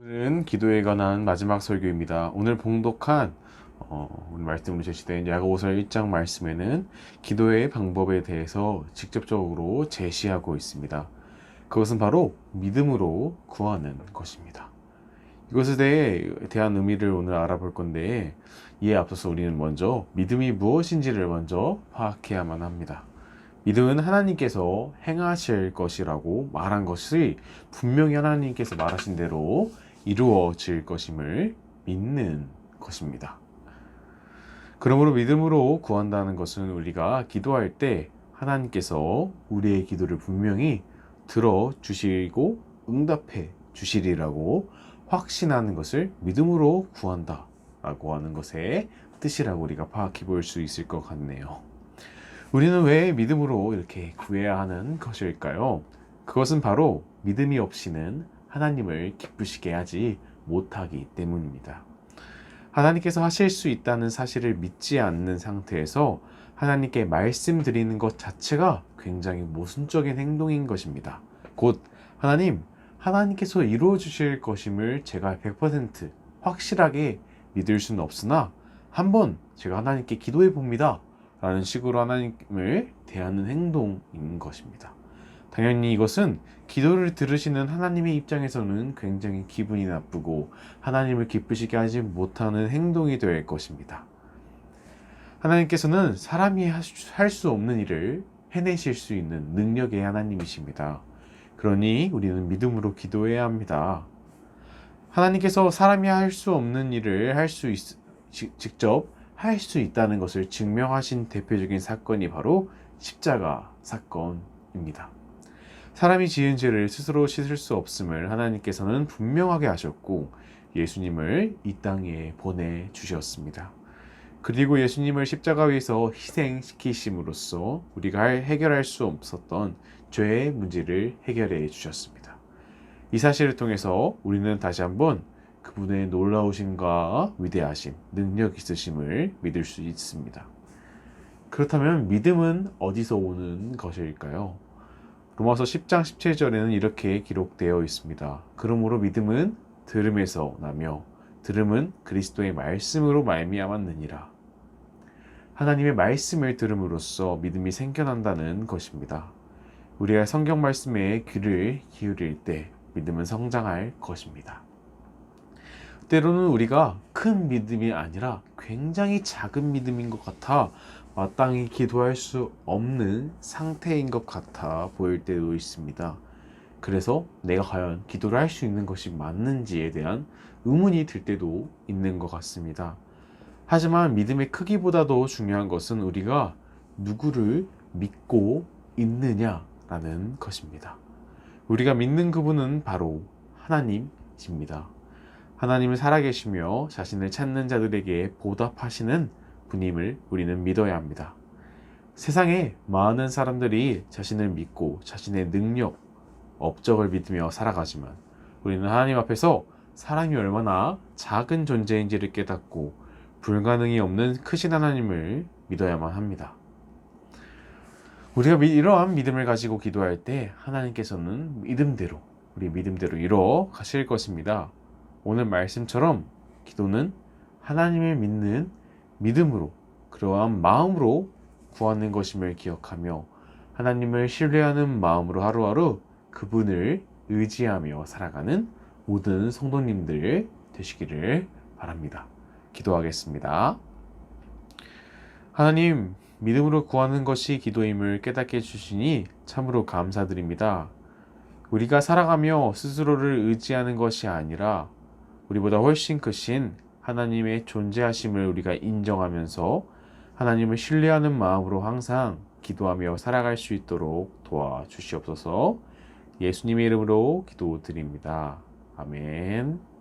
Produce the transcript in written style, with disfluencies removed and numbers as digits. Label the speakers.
Speaker 1: 오늘은 기도에 관한 마지막 설교입니다. 오늘 봉독한 오늘 말씀으로 제시된 야고보서 1장 말씀에는 기도의 방법에 대해서 직접적으로 제시하고 있습니다. 그것은 바로 믿음으로 구하는 것입니다. 이것에 대한 의미를 오늘 알아볼 건데, 이에 앞서서 우리는 먼저 믿음이 무엇인지를 먼저 파악해야만 합니다. 믿음은 하나님께서 행하실 것이라고 말한 것이 분명히 하나님께서 말하신 대로 이루어질 것임을 믿는 것입니다. 그러므로 믿음으로 구한다는 것은 우리가 기도할 때 하나님께서 우리의 기도를 분명히 들어주시고 응답해 주시리라고 확신하는 것을 믿음으로 구한다 라고 하는 것의 뜻이라고 우리가 파악해 볼 수 있을 것 같네요. 우리는 왜 믿음으로 이렇게 구해야 하는 것일까요? 그것은 바로 믿음이 없이는 하나님을 기쁘시게 하지 못하기 때문입니다. 하나님께서 하실 수 있다는 사실을 믿지 않는 상태에서 하나님께 말씀드리는 것 자체가 굉장히 모순적인 행동인 것입니다. 곧 하나님께서 이루어 주실 것임을 제가 100% 확실하게 믿을 수는 없으나 한번 제가 하나님께 기도해 봅니다 라는 식으로 하나님을 대하는 행동인 것입니다. 당연히 이것은 기도를 들으시는 하나님의 입장에서는 굉장히 기분이 나쁘고 하나님을 기쁘시게 하지 못하는 행동이 될 것입니다. 하나님께서는 사람이 할 수 없는 일을 해내실 수 있는 능력의 하나님이십니다. 그러니 우리는 믿음으로 기도해야 합니다. 하나님께서 사람이 할 수 없는 일을 직접 할 수 있다는 것을 증명하신 대표적인 사건이 바로 십자가 사건입니다. 사람이 지은 죄를 스스로 씻을 수 없음을 하나님께서는 분명하게 하셨고 예수님을 이 땅에 보내주셨습니다. 그리고 예수님을 십자가 위에서 희생시키심으로써 우리가 해결할 수 없었던 죄의 문제를 해결해 주셨습니다. 이 사실을 통해서 우리는 다시 한번 그분의 놀라우심과 위대하심, 능력 있으심을 믿을 수 있습니다. 그렇다면 믿음은 어디서 오는 것일까요? 로마서 10장 17절에는 이렇게 기록되어 있습니다. 그러므로 믿음은 들음에서 나며 들음은 그리스도의 말씀으로 말미암았느니라. 하나님의 말씀을 들음으로써 믿음이 생겨난다는 것입니다. 우리가 성경 말씀에 귀를 기울일 때 믿음은 성장할 것입니다. 때로는 우리가 큰 믿음이 아니라 굉장히 작은 믿음인 것 같아 마땅히 기도할 수 없는 상태인 것 같아 보일 때도 있습니다. 그래서 내가 과연 기도를 할 수 있는 것이 맞는지에 대한 의문이 들 때도 있는 것 같습니다. 하지만 믿음의 크기보다도 중요한 것은 우리가 누구를 믿고 있느냐라는 것입니다. 우리가 믿는 그분은 바로 하나님이십니다. 하나님은 살아계시며 자신을 찾는 자들에게 보답하시는 분임을 우리는 믿어야 합니다. 세상에 많은 사람들이 자신을 믿고 자신의 능력, 업적을 믿으며 살아가지만 우리는 하나님 앞에서 사람이 얼마나 작은 존재인지를 깨닫고 불가능이 없는 크신 하나님을 믿어야만 합니다. 우리가 이러한 믿음을 가지고 기도할 때 하나님께서는 우리 믿음대로 이루어 가실 것입니다. 오늘 말씀처럼 기도는 하나님을 믿는 믿음으로, 그러한 마음으로 구하는 것임을 기억하며 하나님을 신뢰하는 마음으로 하루하루 그분을 의지하며 살아가는 모든 성도님들 되시기를 바랍니다. 기도하겠습니다. 하나님, 믿음으로 구하는 것이 기도임을 깨닫게 해주시니 참으로 감사드립니다. 우리가 살아가며 스스로를 의지하는 것이 아니라 우리보다 훨씬 크신 하나님의 존재하심을 우리가 인정하면서 하나님을 신뢰하는 마음으로 항상 기도하며 살아갈 수 있도록 도와주시옵소서. 예수님의 이름으로 기도드립니다. 아멘.